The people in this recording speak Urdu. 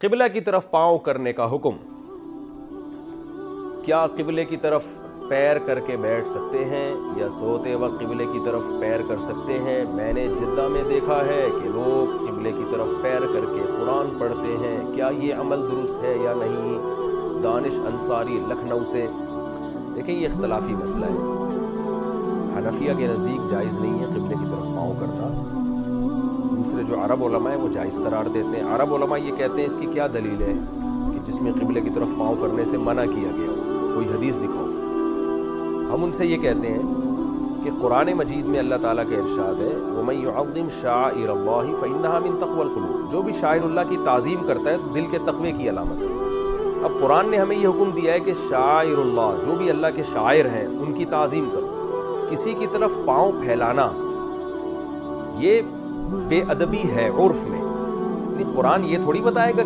قبلہ کی طرف پاؤں کرنے کا حکم. کیا قبلے کی طرف پیر کر کے بیٹھ سکتے ہیں یا سوتے وقت قبلے کی طرف پیر کر سکتے ہیں؟ میں نے جدہ میں دیکھا ہے کہ لوگ قبلے کی طرف پیر کر کے قرآن پڑھتے ہیں، کیا یہ عمل درست ہے یا نہیں؟ دانش انصاری لکھنؤ سے. دیکھیں یہ اختلافی مسئلہ ہے. حنفیہ کے نزدیک جائز نہیں ہے قبلے کی طرف پاؤں کرنا. دوسرے جو عرب علماء ہیں وہ جائز قرار دیتے ہیں. عرب علماء یہ کہتے ہیں اس کی کیا دلیل ہے کہ جس میں قبلے کی طرف پاؤں کرنے سے منع کیا گیا ہو، کوئی حدیث دکھاؤ. ہم ان سے یہ کہتے ہیں کہ قرآن مجید میں اللہ تعالیٰ کا ارشاد ہے وَمَن يُعَظِّمْ شَعَائِرَ اللَّهِ فَإِنَّهَا مِن تَقْوَى الْقُلُوبِ. جو بھی شاعر اللہ کی تعظیم کرتا ہے تو دل کے تقوی کی علامت ہے. اب قرآن نے ہمیں یہ حکم دیا ہے کہ شاعر اللہ، جو بھی اللہ کے شاعر ہیں ان کی تعظیم کرو. کسی کی طرف پاؤں پھیلانا یہ بے ادبی ہے عرف میں. قرآن یہ تھوڑی بتائے گا کہ